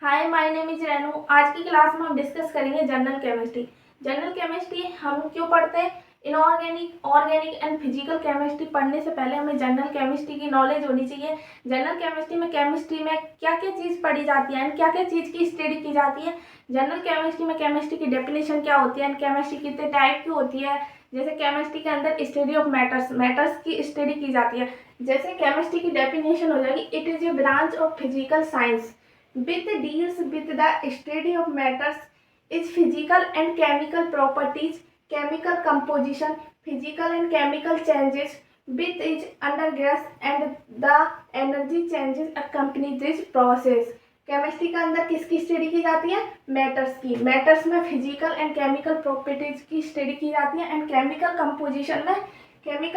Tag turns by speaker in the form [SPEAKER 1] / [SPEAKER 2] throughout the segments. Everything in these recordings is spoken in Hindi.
[SPEAKER 1] Hi, my name is Renu. आज की क्लास में हम डिस्कस करेंगे जनरल केमिस्ट्री। जनरल केमिस्ट्री हम क्यों पढ़ते हैं? Inorganic, organic and physical chemistry पढ़ने से पहले हमें जनरल केमिस्ट्री की नॉलेज होनी चाहिए। जनरल केमिस्ट्री में क्या क्या चीज़ पढ़ी जाती है एंड क्या क्या चीज़ की स्टडी की जाती है। जनरल केमिस्ट्री में केमिस्ट्री की डेफिनेशन क्या होती है एंड केमिस्ट्री कितने टाइप की होती है। जैसे केमिस्ट्री के अंदर स्टडी ऑफ मैटर्स की स्टडी की जाती है। जैसे केमिस्ट्री की डेफिनेशन हो जाएगी, it is a branch of physical science which deals with the study of matters, its physical and chemical properties, chemical composition, physical and chemical changes with its undergoes and the energy changes accompany this process। Chemistry के अंदर किसकी स्टडी की जाती है? मैटर्स की। मैटर्स में फिजिकल एंड केमिकल प्रॉपर्टीज की स्टडी की जाती है एंड केमिकल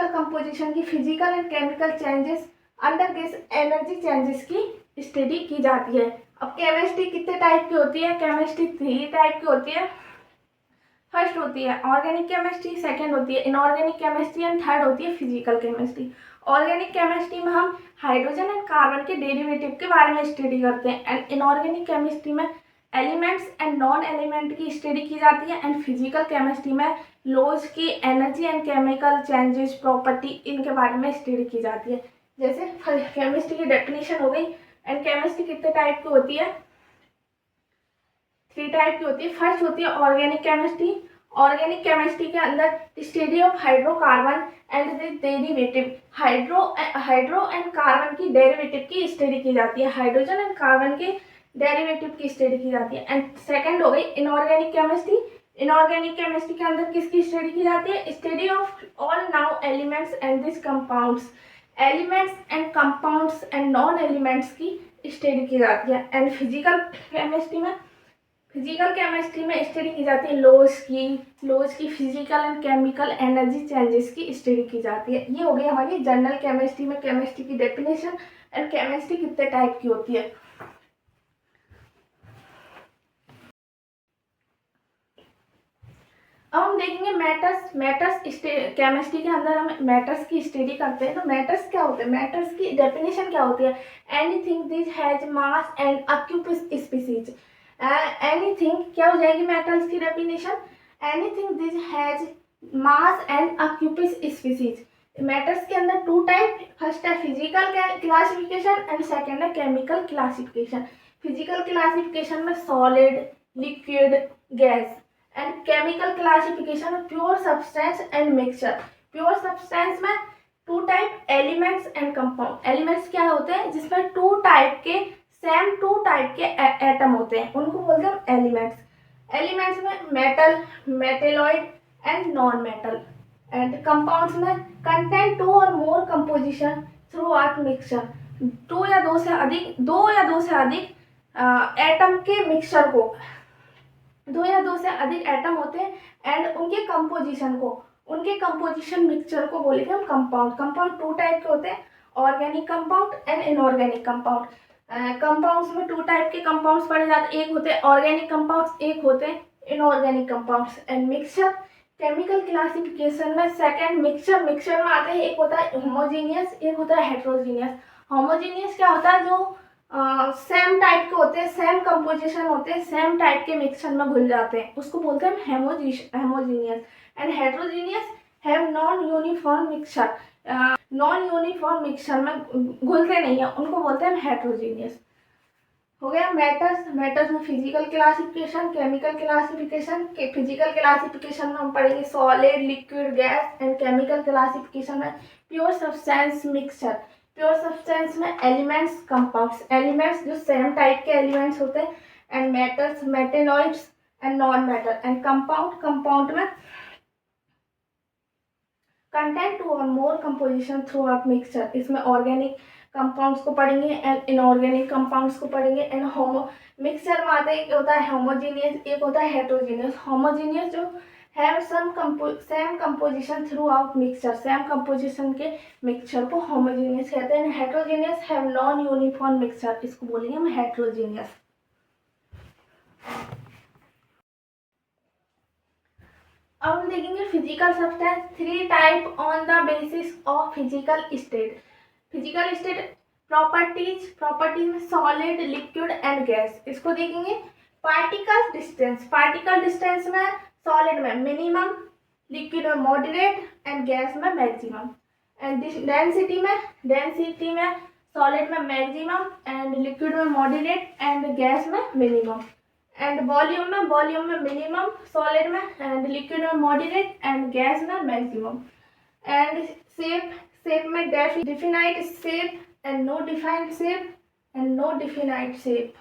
[SPEAKER 1] कंपोजिशन की physical and chemical changes under this energy changes की स्टडी की जाती है। अब केमिस्ट्री कितने टाइप की होती है? केमिस्ट्री 3 टाइप की होती है। फर्स्ट होती है ऑर्गेनिक केमिस्ट्री, सेकंड होती है इनऑर्गेनिक केमिस्ट्री एंड थर्ड होती है फिजिकल केमिस्ट्री। ऑर्गेनिक केमिस्ट्री में हम हाइड्रोजन एंड कार्बन के डेरिवेटिव के बारे में स्टडी करते हैं एंड इनऑर्गेनिक केमिस्ट्री में एलिमेंट्स एंड नॉन एलिमेंट की स्टडी की जाती है एंड फिजिकल केमिस्ट्री में लॉज की, energy and chemical changes, property, इनके बारे में स्टडी की जाती है। जैसे केमिस्ट्री की डेफिनेशन हो गई। एंड केमिस्ट्री कितने टाइप की होती है? 3 टाइप की होती है। फर्स्ट होती है ऑर्गेनिक केमिस्ट्री। ऑर्गेनिक केमिस्ट्री के अंदर study of hydrocarbon and this derivative, hydro and carbon की डेरिवेटिव की स्टडी की जाती है। हाइड्रोजन एंड कार्बन के डेरिवेटिव की स्टडी की जाती है। एंड सेकंड हो गई इनऑर्गेनिक केमिस्ट्री। इनऑर्गेनिक केमिस्ट्री के अंदर किसकी स्टडी की जाती है? Study of all now elements and this compounds, elements and compounds and non elements की स्टडी की जाती है। एंड फिजिकल केमिस्ट्री में स्टडी की जाती है लॉज की physical and chemical energy changes की स्टडी की जाती है। ये हो गई हमारी जनरल केमिस्ट्री में केमिस्ट्री की डेफिनेशन एंड केमिस्ट्री कितने टाइप की होती है। अब हम देखेंगे मैटर्स केमिस्ट्री के अंदर हम मैटर्स की स्टडी करते हैं। तो मैटर्स क्या होते हैं? मैटर्स की डेफिनेशन क्या होती है? Anything this has mass and occupies species. Anything क्या हो जाएगी मैटर्स की definition? Anything this has mass and occupies species. Matters के अंदर 2 टाइप, फर्स्ट है फिजिकल क्लासिफिकेशन एंड सेकेंड है केमिकल क्लासिफिकेशन। फिजिकल क्लासिफिकेशन में solid, liquid, gas and chemical classification of pure substance and mixture. Pure substance में 2 type, elements and compound. Elements क्या होते हैं? जिसमें 2 टाइप के एटम होते हैं, उनको बोलते हैं एलिमेंट्स। एलिमेंट्स में metal, metalloid and non metal. And compounds में कंटेंट 2 और more composition throughout mixture. 2 या 2 से अधिक एटम के मिक्सचर को, 2 या 2 से अधिक एटम होते हैं एंड उनके कंपोजिशन मिक्सचर को बोलेंगे हम कंपाउंड। कंपाउंड 2 टाइप के होते हैं, organic compound and inorganic compound. Compounds में 2 टाइप के कंपाउंड्स पढ़े जाते हैं, एक होते हैं ऑर्गेनिक कंपाउंड्स, एक होते हैं inorganic compounds. And mixture chemical classification में सेकेंड मिक्सचर में आते हैं, एक होता है होमोजीनियस, एक होता है हेट्रोजीनियस। होमोजीनियस क्या होता है? जो सेम टाइप के होते हैं, सेम कंपोजिशन होते हैं, सेम टाइप के मिक्सचर में घुल जाते हैं, उसको बोलते हैं homogeneous. And heterogeneous have non uniform mixture में घुलते नहीं है, उनको बोलते हैं हेट्रोजीनियस। हो गया मैटर्स में physical classification, chemical classification. Physical classification में हम पढ़ेंगे solid, liquid, gas and chemical classification में pure substance, mixture. Pure substance में एलिमेंट्स, कंपाउंड्स। एलिमेंट्स जो सेम टाइप के एलिमेंट्स होते हैं and metals, metalloids and non metal. And compound में कंटेंट 2 और more composition throughout mixture. इसमें ऑर्गेनिक कंपाउंड्स को पढ़ेंगे एंड इनऑर्गेनिक कंपाउंड्स को पढ़ेंगे। एंड मिक्सचर में आते हैं, एक होता है होमोजीनियस, एक होता है हेट्रोजीनियस। होमोजीनियस जो have same composition throughout mixture, same composition के मिक्सचर को होमोजीनियस कहते हैं। Heterogeneous have non uniform mixture, इसको बोलेंगे हम हेट्रोजीनियस। अब हम देखेंगे physical substance, 3 type on the basis of physical state. Physical state properties में सॉलिड, लिक्विड एंड गैस। इसको देखेंगे। पार्टिकल डिस्टेंस में सॉलिड में मिनिमम, लिक्विड में मॉडरेट एंड गैस में मैक्सिमम। एंड डेंसिटी में सॉलिड में मैक्सिमम एंड लिक्विड में मॉडरेट एंड गैस में मिनिमम। एंड वॉल्यूम में मिनिमम सॉलिड में एंड लिक्विड में मॉडरेट एंड गैस में मैक्सिमम। एंड शेप में definite shape and no defined shape and no definite shape.